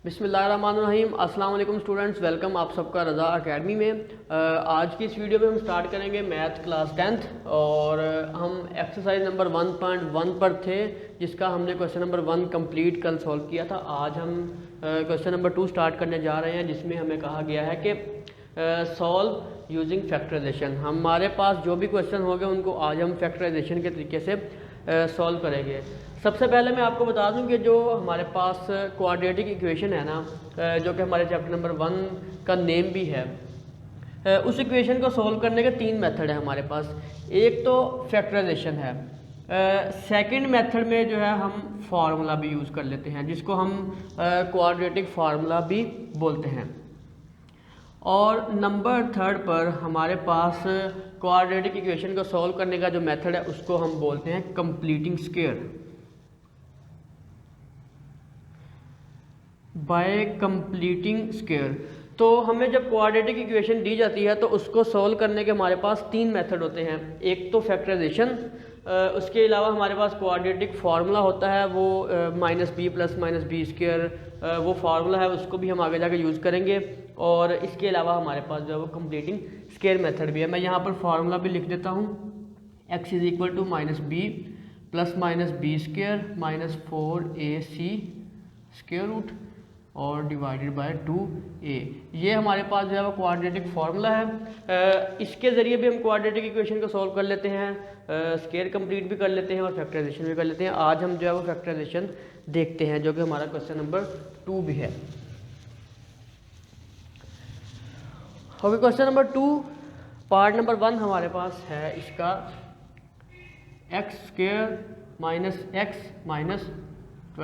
बिस्मिल्लाहिर्रहमानिर्रहीम। अस्सलाम वालेकुम स्टूडेंट्स, वेलकम आप सबका रज़ा एकेडमी में। आज की इस वीडियो में हम स्टार्ट करेंगे मैथ क्लास 10th और हम एक्सरसाइज नंबर 1.1 पर थे, जिसका हमने क्वेश्चन नंबर 1 कंप्लीट कल सॉल्व किया था। आज हम क्वेश्चन नंबर 2 स्टार्ट करने जा रहे हैं, जिसमें हमें कहा गया है कि सॉल्व यूजिंग फैक्टराइजेशन। हमारे पास जो भी क्वेश्चन होंगे उनको आज हम फैक्टराइजेशन के तरीके से सॉल्व करेंगे। सबसे पहले मैं आपको बता दूं कि जो हमारे पास क्वाड्रेटिक इक्वेशन है ना, जो कि हमारे चैप्टर नंबर 1 का नेम भी है, उस इक्वेशन को सॉल्व करने के 3 मेथड है हमारे पास। एक तो फैक्टराइजेशन है, सेकंड मेथड में जो है हम फार्मूला भी यूज़ कर लेते हैं, जिसको हम क्वाड्रेटिक फार्मूला भी बोलते हैं। और नंबर 3 पर हमारे पास क्वाड्रेटिक इक्वेशन को सॉल्व करने का जो मेथड है उसको हम बोलते हैं completing square by completing square. तो हमें जब क्वाड्रेटिक इक्वेशन दी जाती है तो उसको सॉल्व करने के हमारे पास 3 मेथड होते हैं। एक तो फैक्टराइजेशन, उसके अलावा हमारे पास क्वाड्रेटिक फार्मूला होता है, वो -b + -b², वो फार्मूला है, उसको भी हम आगे जाके यूज़ करेंगे। और इसके अलावा हमारे पास जो है वो कंप्लीटिंग स्क्वायर मेथड भी है। मैं यहाँ पर फार्मूला भी लिख देता हूँ। x = -b + -b² - 4ac² और डिवाइडेड बाय 2a। ये हमारे पास जो है वो क्वाड्रेटिक फार्मूला है। इसके ज़रिए भी हम क्वाड्रेटिक इक्वेशन को सॉल्व कर लेते हैं, स्क्वायर कंप्लीट भी कर लेते हैं और फैक्टराइजेशन भी कर लेते हैं। आज हम जो है वो फैक्टराइजेशन देखते हैं, जो कि हमारा क्वेश्चन नंबर 2 भी है। Okay, question number 2 part number 1 हमारे पास है इसका x² - x - 20 =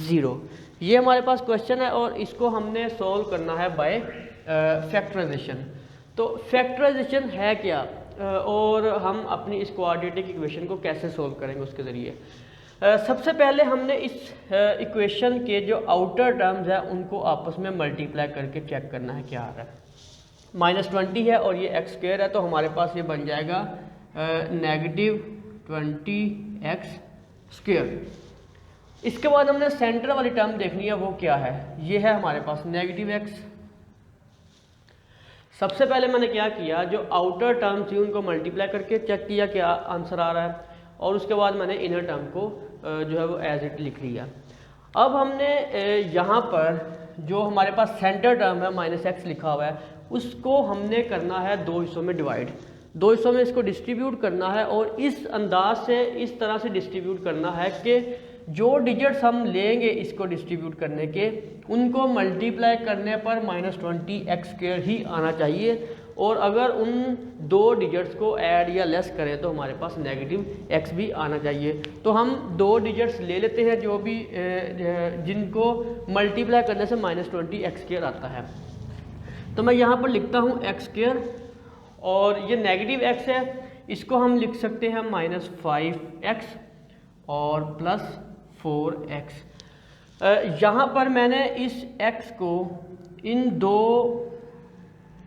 0। ये हमारे पास क्वेश्चन है और इसको हमने सॉल्व करना है बाय फैक्टराइजेशन। तो फैक्टराइजेशन है क्या और हम अपनी इस क्वाड्रेटिक इक्वेशन को कैसे सॉल्व करेंगे उसके ज़रिए। सबसे पहले हमने इस इक्वेशन के जो आउटर टर्म्स है उनको आपस में मल्टीप्लाई करके चेक करना है क्या आ रहा है। -20 है और ये x² है, तो हमारे पास ये बन जाएगा -20x²। इसके बाद हमने सेंटर वाली टर्म देखनी है, वो क्या है। ये है हमारे पास -x। सबसे पहले मैंने क्या किया, जो आउटर टर्म थी उनको मल्टीप्लाई करके चेक किया क्या आंसर आ रहा है, और उसके बाद मैंने इनर टर्म को जो है वो एज इट लिख लिया। अब हमने यहाँ पर जो हमारे पास सेंटर टर्म है -x लिखा हुआ है, उसको हमने करना है 2 हिस्सों में डिवाइड। 2 हिस्सों में इसको डिस्ट्रीब्यूट करना है और इस अंदाज से, इस तरह से डिस्ट्रीब्यूट करना है कि जो डिजिट्स हम लेंगे इसको डिस्ट्रीब्यूट करने के, उनको मल्टीप्लाई करने पर -20x² ही आना चाहिए। और अगर उन 2 डिजिट्स को ऐड या लेस करें तो हमारे पास -x भी आना चाहिए। तो हम 2 डिजिट्स ले लेते हैं जो भी जिनको मल्टीप्लाई करने से -20x² आता है। तो मैं यहाँ पर लिखता हूँ x², और ये -x है, इसको हम लिख सकते हैं -5x और +4x। यहाँ पर मैंने इस x को इन 2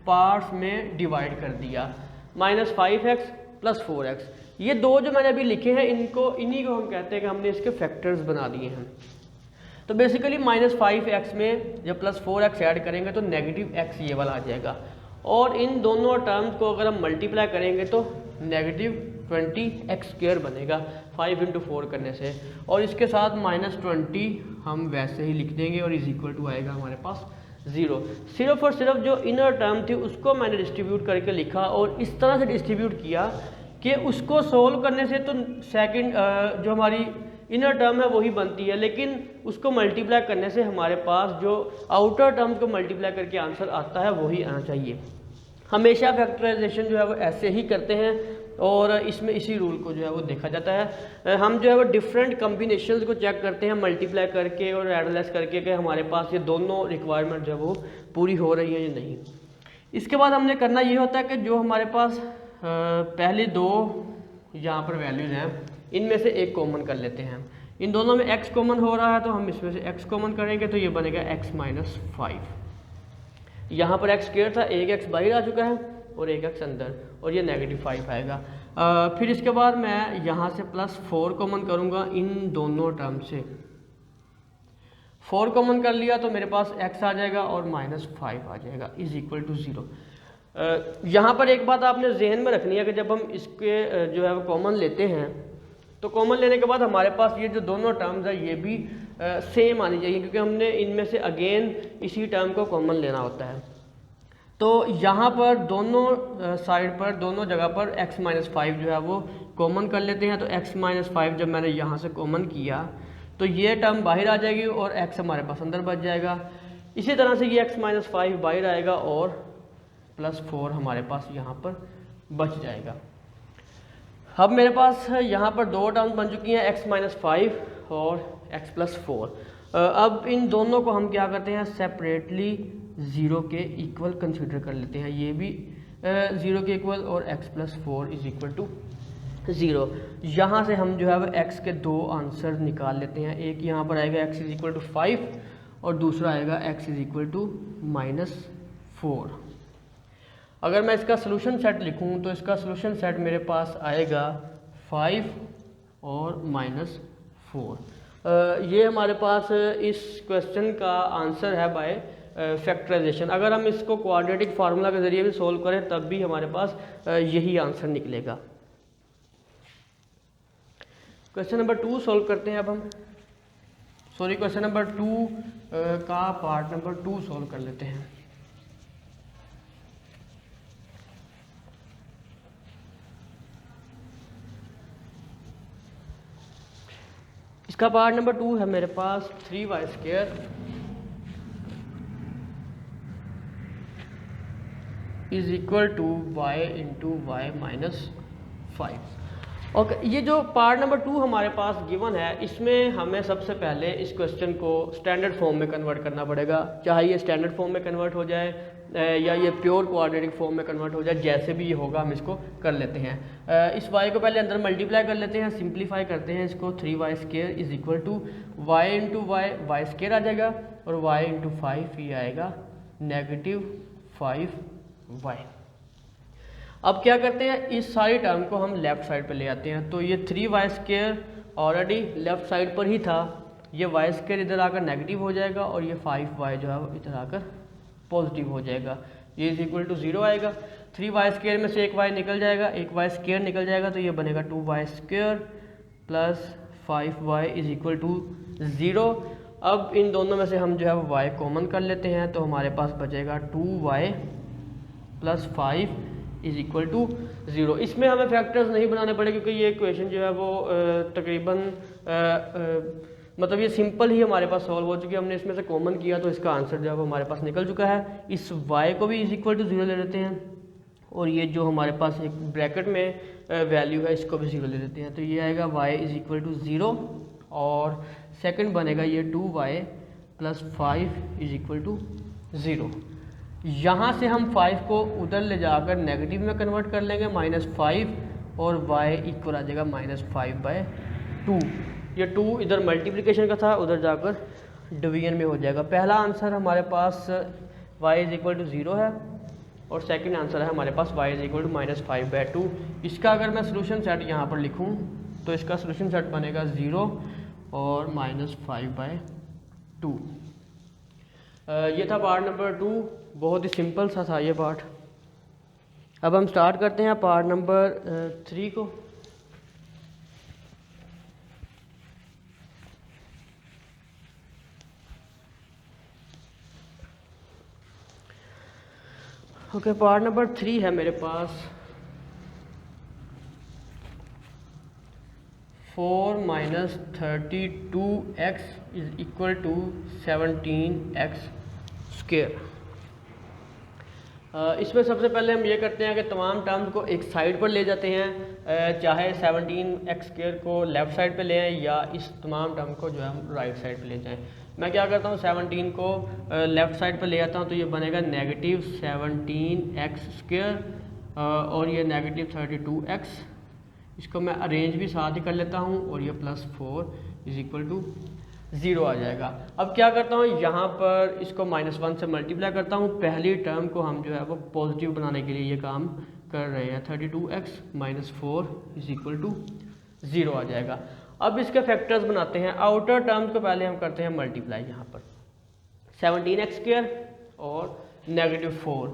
पार्ट्स में डिवाइड कर दिया, -5x + 4x। ये 2 जो मैंने अभी लिखे हैं, इन्हीं को हम कहते हैं कि हमने इसके फैक्टर्स बना दिए हैं। तो बेसिकली -5x में जब +4x ऐड करेंगे तो -x ये वाला आ जाएगा, और इन दोनों टर्म्स को अगर हम मल्टीप्लाई करेंगे तो -20x² बनेगा 5 × 4 करने से। और इसके साथ -20 हम वैसे ही लिख देंगे और = आएगा हमारे पास 0। सिर्फ और सिर्फ जो इनर टर्म थी उसको मैंने डिस्ट्रीब्यूट करके लिखा, और इस तरह से डिस्ट्रीब्यूट किया कि उसको सोल्व करने से तो सेकंड जो हमारी इनर टर्म है वही बनती है, लेकिन उसको मल्टीप्लाई करने से हमारे पास जो आउटर टर्म को मल्टीप्लाई करके आंसर आता है वही आना चाहिए। हमेशा फैक्टराइजेशन जो है वो ऐसे ही करते हैं और इसमें इसी रूल को जो है वो देखा जाता है। हम जो है वो डिफरेंट कम्बिनेशंस को चेक करते हैं मल्टीप्लाई करके और ऐड लेस करके कि हमारे पास ये दोनों रिक्वायरमेंट जो है वो पूरी हो रही है या नहीं। इसके बाद हमने करना ये होता है कि जो हमारे पास पहले 2 यहाँ पर वैल्यूज़ हैं, इनमें से एक कॉमन कर लेते हैं। इन दोनों में x कॉमन हो रहा है तो हम इसमें से x कॉमन करेंगे, तो ये बनेगा x - 5। यहाँ पर x² था, एक x बाहर आ चुका है और एक x अंदर, और ये -5 आएगा। फिर इसके बाद मैं यहाँ से +4 कॉमन करूँगा इन दोनों टर्म से। 4 कॉमन कर लिया तो मेरे पास x आ जाएगा और -5 आ जाएगा इज इक्वल टू 0। यहाँ पर एक बात आपने जहन में रखनी है कि जब हम इसके जो है वो कॉमन लेते हैं तो कॉमन लेने के बाद हमारे पास ये जो दोनों टर्म्स है ये भी सेम आनी चाहिए, क्योंकि हमने इनमें से अगेन इसी टर्म को कॉमन लेना होता है। तो यहाँ पर दोनों साइड पर, दोनों जगह पर x-5 जो है वो कॉमन कर लेते हैं। तो x-5 जब मैंने यहाँ से कॉमन किया तो ये टर्म बाहर आ जाएगी और x हमारे पास अंदर बच जाएगा। इसी तरह से ये x-5 बाहर आएगा और +4 हमारे पास यहाँ पर बच जाएगा। अब मेरे पास यहाँ पर दो टर्म बन चुकी हैं, x-5 और x+4। अब इन दोनों को हम क्या करते हैं, सेपरेटली 0 के इक्वल कंसीडर कर लेते हैं। ये भी 0 के इक्वल और x+4 इज इक्वल टू 0। यहाँ से हम जो है वो x के दो आंसर निकाल लेते हैं। एक यहाँ पर आएगा x इज इक्वल टू 5 और दूसरा आएगा x इज इक्वल टू -4। अगर मैं इसका सोल्यूशन सेट लिखूँ तो इसका सोल्यूशन सेट मेरे पास आएगा 5 और -4। ये हमारे पास इस क्वेश्चन का आंसर है बाय फैक्टराइजेशन। अगर हम इसको क्वाड्रेटिक फार्मूला के ज़रिए भी सोल्व करें तब भी हमारे पास यही आंसर निकलेगा। क्वेश्चन नंबर 2 सोल्व करते हैं अब हम। क्वेश्चन नंबर 2 का पार्ट नंबर 2 सोल्व कर लेते हैं। इसका पार्ट नंबर 2 है मेरे पास 3y² is equal to y into y -5। Okay, ये जो पार्ट नंबर 2 हमारे पास गिवन है इसमें हमें सबसे पहले इस क्वेश्चन को स्टैंडर्ड फॉर्म में कन्वर्ट करना पड़ेगा। चाहे ये स्टैंडर्ड फॉर्म में कन्वर्ट हो जाए या ये प्योर क्वाड्रेटिक फॉर्म में कन्वर्ट हो जाए, जैसे भी ये होगा हम इसको कर लेते हैं। इस y को पहले अंदर मल्टीप्लाई कर लेते हैं, सिंप्लीफाई करते हैं इसको। 3y² is equal to y into y² आ जाएगा और y इंटू 5 ये आएगा -5y। अब क्या करते हैं, इस सारी टर्म को हम लेफ़्ट साइड पे ले आते हैं। तो ये 3y² ऑलरेडी लेफ़्ट साइड पर ही था, ये y² इधर आकर नेगेटिव हो जाएगा और ये 5y जो है वो इधर आकर पॉजिटिव हो जाएगा। ये इज इक्वल टू 0 आएगा। 3y² में से एक y निकल जाएगा, एक y² निकल जाएगा तो ये बनेगा 2y² plus 5y is equal to 0। अब इन दोनों में से हम जो है वो y कॉमन कर लेते हैं तो हमारे पास बचेगा 2y plus 5 is equal to 0। इसमें हमें फैक्टर्स नहीं बनाने पड़े क्योंकि ये इक्वेशन जो है वो तकरीबन मतलब ये सिंपल ही हमारे पास सॉल्व हो चुकी है। हमने इसमें से कॉमन किया तो इसका आंसर जो है वो हमारे पास निकल चुका है। इस y को भी इज इक्वल टू 0 ले लेते हैं और ये जो हमारे पास एक ब्रैकेट में वैल्यू है इसको भी 0 ले लेते हैं। तो ये आएगा y इज इक्वल टू 0 और सेकंड बनेगा ये 2y plus 5 is equal to 0। यहाँ से हम 5 को उधर ले जाकर नेगेटिव में कन्वर्ट कर लेंगे -5 और y इक्वल आ जाएगा -5/2। ये 2 इधर मल्टीप्लिकेशन का था, उधर जाकर डिवीजन में हो जाएगा। पहला आंसर हमारे पास y इज इक्वल टू 0 है और सेकंड आंसर है हमारे पास y इज इक्वल टू -5/2। इसका अगर मैं सोल्यूशन सेट यहाँ पर लिखूँ तो इसका सोल्यूशन सेट बनेगा 0 और -5/2। ये था पार्ट नंबर 2, बहुत ही सिंपल सा था ये पार्ट। अब हम स्टार्ट करते हैं पार्ट नंबर 3 को। ओके, पार्ट नंबर 3 है मेरे पास 4 - 32x is equal to 17x²। इसमें सबसे पहले हम ये करते हैं कि तमाम टर्म्स को एक साइड पर ले जाते हैं, चाहे 17x² को लेफ़्ट साइड पे ले आएँ या इस तमाम टर्म को जो है हम राइट साइड पे ले जाएं। मैं क्या करता हूँ, 17 को लेफ़्ट साइड पे ले आता हूँ तो ये बनेगा -17x² और ये -32x। इसको मैं अरेंज भी साथ ही कर लेता हूँ और ये +4 इज इक्वल टू 0 आ जाएगा। अब क्या करता हूँ, यहाँ पर इसको -1 से मल्टीप्लाई करता हूँ। पहली टर्म को हम जो है वो पॉजिटिव बनाने के लिए ये काम कर रहे हैं। 32x - 4 इज इक्वल टू 0 आ जाएगा। अब इसके फैक्टर्स बनाते हैं। आउटर टर्म्स को पहले हम करते हैं मल्टीप्लाई। यहाँ पर 17x² और -4,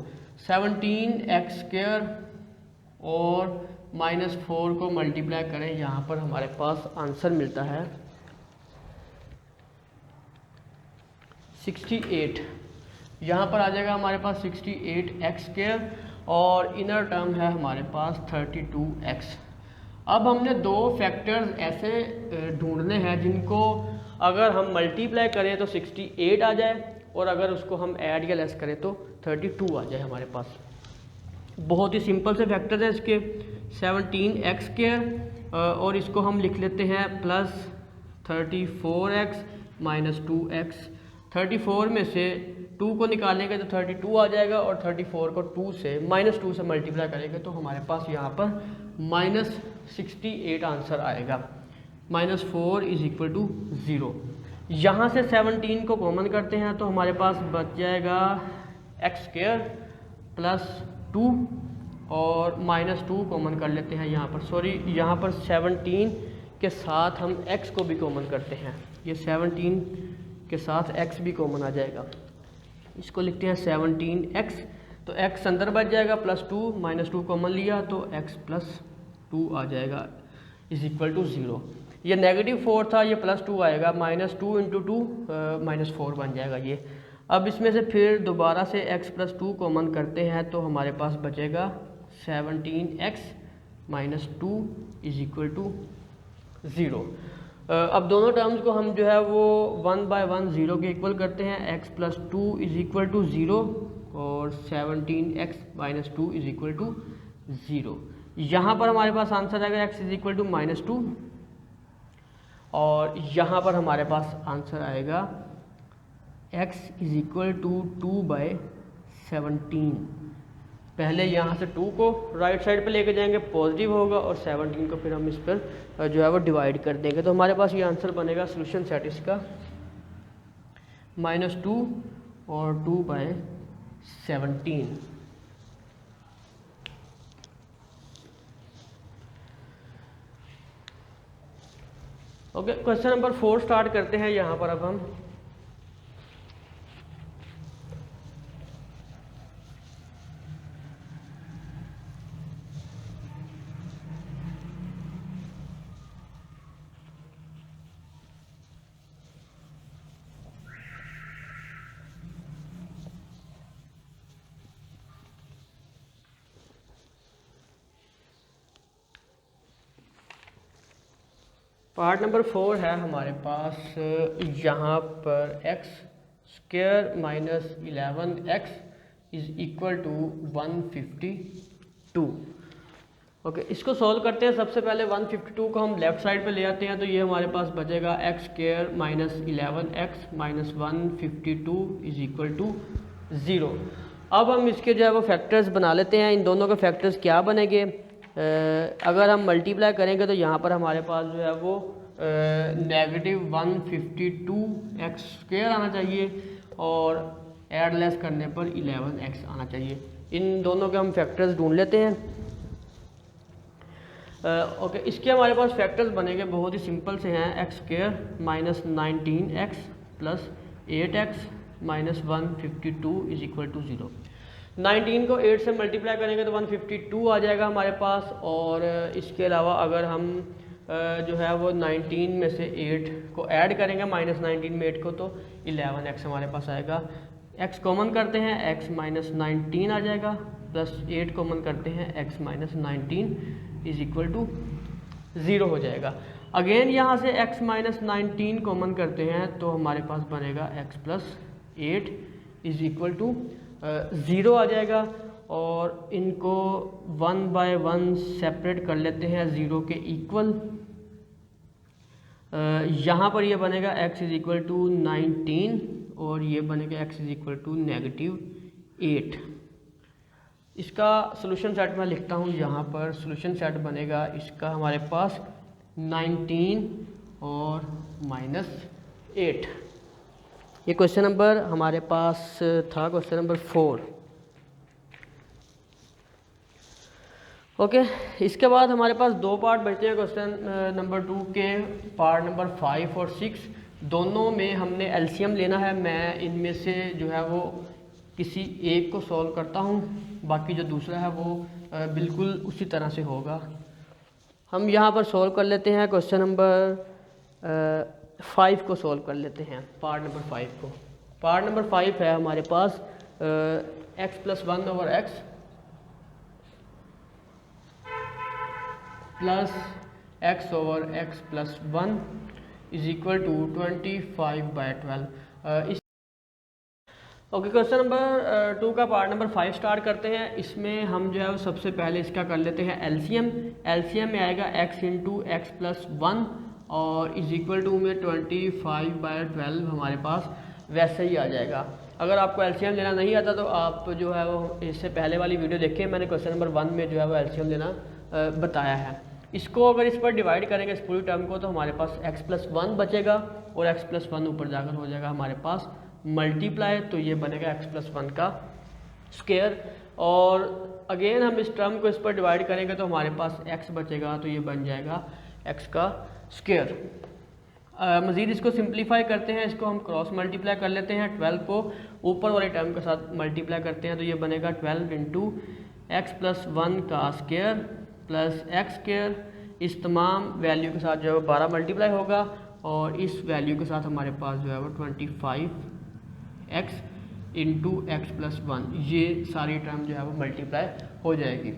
17x² और -4 को मल्टीप्लाई करें, यहाँ पर हमारे पास आंसर मिलता है 68। यहाँ पर आ जाएगा हमारे पास 68x² और इनर टर्म है हमारे पास 32x। अब हमने दो फैक्टर्स ऐसे ढूंढने हैं जिनको अगर हम मल्टीप्लाई करें तो 68 आ जाए और अगर उसको हम ऐड या लेस करें तो 32 आ जाए हमारे पास। बहुत ही सिंपल से फैक्टर हैं इसके। 17x² और इसको हम लिख लेते हैं प्लस 34x माइनस 2x। 34 में से 2 को निकालेंगे तो 32 आ जाएगा और 34 को -2 से मल्टीप्लाई करेंगे तो हमारे पास यहाँ पर -68 आंसर आएगा। -4 = 0। यहाँ से 17 को कॉमन करते हैं तो हमारे पास बच जाएगा x² प्लस 2 और -2 कॉमन कर लेते हैं यहाँ पर। सॉरी, यहाँ पर 17 के साथ हम x को भी कॉमन करते हैं। ये 17 के साथ x भी कॉमन आ जाएगा। इसको लिखते हैं 17x, तो x अंदर बच जाएगा +2, -2 कॉमन लिया तो x + 2 आ जाएगा = 0। ये -4 था, ये +2 आएगा, -2 × 2 -4 बन जाएगा ये। अब इसमें से फिर दोबारा से x + 2 कॉमन करते हैं तो हमारे पास बचेगा 17x - 2 = 0। अब दोनों टर्म्स को हम जो है वो 1 बाय 1 0 के इक्वल करते हैं। x + 2 = 0 और 17x - 2 = 0। यहाँ पर हमारे पास आंसर आएगा x = -2 और यहाँ पर हमारे पास आंसर आएगा x = 2/17। पहले यहाँ से 2 को राइट साइड पे लेके जाएंगे, पॉजिटिव होगा, और 17 को फिर हम इस पर जो है वो डिवाइड कर देंगे तो हमारे पास ये आंसर बनेगा सोल्यूशन सेट इसका -2 और 2/17। ओके, क्वेश्चन नंबर 4 स्टार्ट करते हैं। यहाँ पर अब हम पार्ट नंबर 4 है हमारे पास। यहाँ पर x² - 11x = 152। ओके, इसको सॉल्व करते हैं। सबसे पहले 152 को हम लेफ़्ट साइड पे ले आते हैं तो ये हमारे पास बचेगा x² - 11x - 152 = 0। अब हम इसके जो है वो फैक्टर्स बना लेते हैं। इन दोनों के फैक्टर्स क्या बनेंगे? अगर हम मल्टीप्लाई करेंगे तो यहाँ पर हमारे पास जो है वो -152x² आना चाहिए और ऐड लेस करने पर 11x आना चाहिए। इन दोनों के हम फैक्टर्स ढूंढ लेते हैं। ओके, इसके हमारे पास फैक्टर्स बनेंगे, बहुत ही सिंपल से हैं। x² - 19x + 8x - 152 = 0। 19 को 8 से मल्टीप्लाई करेंगे तो 152 आ जाएगा हमारे पास। और इसके अलावा अगर हम जो है वो 19 में से 8 को ऐड करेंगे, -19 में 8 को, तो 11x हमारे पास आएगा। x कॉमन करते हैं, x - 19 आ जाएगा, प्लस 8 कॉमन करते हैं, x - 19 = 0 हो जाएगा। अगेन यहाँ से x - 19 कॉमन करते हैं तो हमारे पास बनेगा x + 8 = 0 आ जाएगा। और इनको 1 बाय 1 सेपरेट कर लेते हैं 0 के इक्वल। यहाँ पर ये बनेगा x = 19 और ये बनेगा x = -8। इसका सोल्यूशन सेट मैं लिखता हूँ। यहाँ पर सोल्यूशन सेट बनेगा इसका हमारे पास 19 और -8। ये क्वेश्चन नंबर हमारे पास था, क्वेश्चन नंबर 4। ओके, इसके बाद हमारे पास दो पार्ट बचते हैं क्वेश्चन नंबर 2 के। पार्ट नंबर 5 और 6 दोनों में हमने एलसीएम लेना है। मैं इनमें से जो है वो किसी एक को सॉल्व करता हूँ, बाकी जो दूसरा है वो बिल्कुल उसी तरह से होगा। हम यहाँ पर सॉल्व कर लेते हैं क्वेश्चन नंबर 5 को सॉल्व कर लेते हैं, पार्ट नंबर 5 को। पार्ट नंबर 5 है हमारे पास x+1 over x plus x over x+1 is equal to 25/12। Okay, question number 2 का पार्ट नंबर 5 स्टार्ट करते हैं। इसमें हम जो है वो सबसे पहले इसका कर लेते हैं एलसीएम। एलसीएम में आएगा x इंटू x+1 और इज इक्वल टू में 25/12 हमारे पास वैसे ही आ जाएगा। अगर आपको एलसीएम लेना नहीं आता तो आप जो है वो इससे पहले वाली वीडियो देखें, मैंने क्वेश्चन नंबर 1 में जो है वो एलसीएम लेना बताया है। इसको अगर इस पर डिवाइड करेंगे इस पूरी टर्म को तो हमारे पास x+1 बचेगा और x+1 ऊपर जाकर हो जाएगा हमारे पास मल्टीप्लाई, तो ये बनेगा x+1 का स्क्वायर। और अगेन हम इस टर्म को इस पर डिवाइड करेंगे तो हमारे पास x बचेगा, तो ये बन जाएगा x का स्क्वायर। मज़ीद इसको सिंप्लीफाई करते हैं, इसको हम क्रॉस मल्टीप्लाई कर लेते हैं। 12 को ऊपर वाले टर्म के साथ मल्टीप्लाई करते हैं तो ये बनेगा 12 इंटू x+1 का स्क्वायर प्लस x स्क्वायर। इस तमाम वैल्यू के साथ जो है वो 12 मल्टीप्लाई होगा और इस वैल्यू के साथ हमारे पास जो है वो 25x इंटू x+1, ये सारी टर्म जो है वो मल्टीप्लाई हो जाएगी।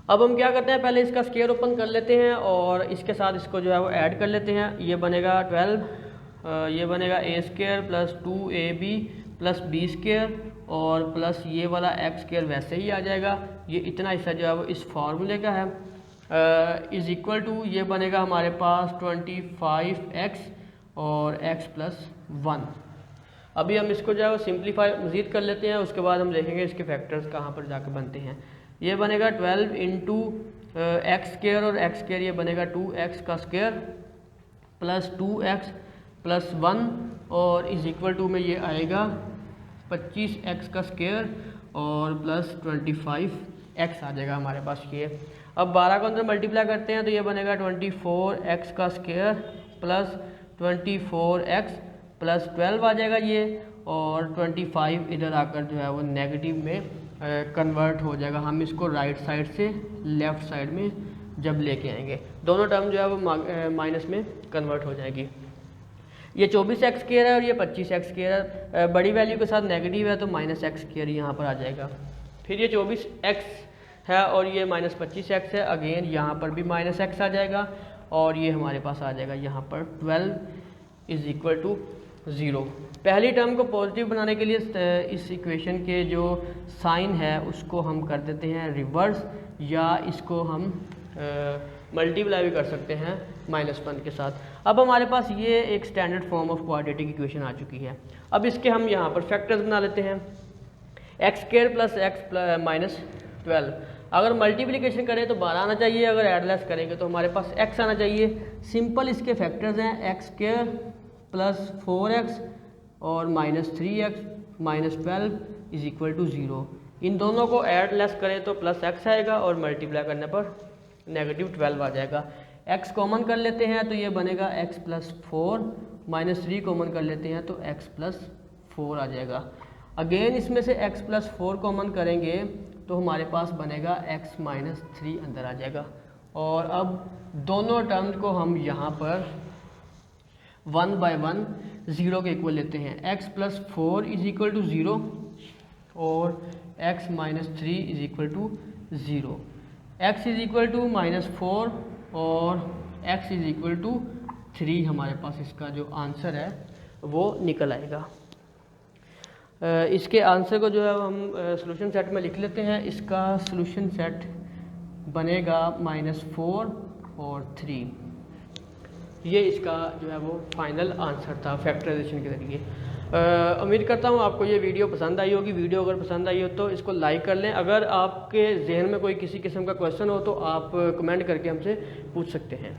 अब हम क्या करते हैं, पहले इसका स्क्वायर ओपन कर लेते हैं और इसके साथ इसको जो है वो ऐड कर लेते हैं। ये बनेगा 12, ये बनेगा a square plus 2ab plus b square और प्लस ये वाला x स्क्वायर वैसे ही आ जाएगा। ये इतना हिस्सा जो है वो इस फार्मूले का है। इज इक्वल टू ये बनेगा हमारे पास 25x और x+1। अभी हम इसको जो है वो सिंप्लीफाई मज़ीद कर लेते हैं, उसके बाद हम देखेंगे इसके फैक्टर्स कहाँ पर जाकर बनते हैं। ये बनेगा 12 इंटू एक्स स्क्वायर और x स्क्वायर ये बनेगा 2x का स्क्वायर प्लस 2x+1 और इज इक्वल टू में ये आएगा 25x का स्क्वायर और प्लस 25x आ जाएगा हमारे पास ये। अब 12 को अंदर मल्टीप्लाई करते हैं तो ये बनेगा 24x का स्क्वायर प्लस 24x प्लस 12 आ जाएगा ये, और 25 इधर आकर जो है वो नेगेटिव में कन्वर्ट हो जाएगा। हम इसको राइट साइड से लेफ़्ट साइड में जब लेके आएंगे दोनों टर्म जो है वो माइनस में कन्वर्ट हो जाएगी। ये 24x स्क्वायर है और ये 25x स्क्वायर है, बड़ी वैल्यू के साथ नेगेटिव है तो -x स्क्वायर यहाँ पर आ जाएगा। फिर ये 24x है और ये -25x है, अगेन यहाँ पर भी -x आ जाएगा और ये हमारे पास आ जाएगा यहाँ पर 12 इज इक्वल टू 0। पहली टर्म को पॉजिटिव बनाने के लिए इस इक्वेशन के जो साइन है उसको हम कर देते हैं रिवर्स, या इसको हम मल्टीप्लाई भी कर सकते हैं -1 के साथ। अब हमारे पास ये एक standard form of quadratic equation आ चुकी है। अब इसके हम यहाँ पर फैक्टर्स बना लेते हैं। x स्क्वायर प्लस x -12, अगर मल्टीप्लिकेशन करें तो 12 आना चाहिए, अगर एडलेस करेंगे तो हमारे पास x आना चाहिए। सिंपल इसके फैक्टर्स हैं x स्क्वायर प्लस 4x और -3x -12 इज इक्वल टू 0। इन दोनों को ऐड लेस करें तो प्लस x आएगा और मल्टीप्लाई करने पर -12 आ जाएगा। x कॉमन कर लेते हैं तो ये बनेगा x+4, -3 कॉमन कर लेते हैं तो x+4 आ जाएगा। अगेन इसमें से x+4 कॉमन करेंगे तो हमारे पास बनेगा x-3 अंदर आ जाएगा। और अब दोनों टर्म्स को हम यहाँ पर 1 बाय 1 0 के इक्वल लेते हैं। x+4 इज इक्वल टू 0 और x-3 is equal to 0। x is equal to -4 और x इज इक्वल टू 3 हमारे पास इसका जो आंसर है वो निकल आएगा। इसके आंसर को जो है हम सॉल्यूशन सेट में लिख लेते हैं। इसका सॉल्यूशन सेट बनेगा -4 और 3। ये इसका जो है वो फाइनल आंसर था फैक्टराइजेशन के ज़रिए। उम्मीद करता हूँ आपको ये वीडियो पसंद आई होगी। वीडियो अगर पसंद आई हो तो इसको लाइक कर लें। अगर आपके जहन में कोई किसी किस्म का क्वेश्चन हो तो आप कमेंट करके हमसे पूछ सकते हैं।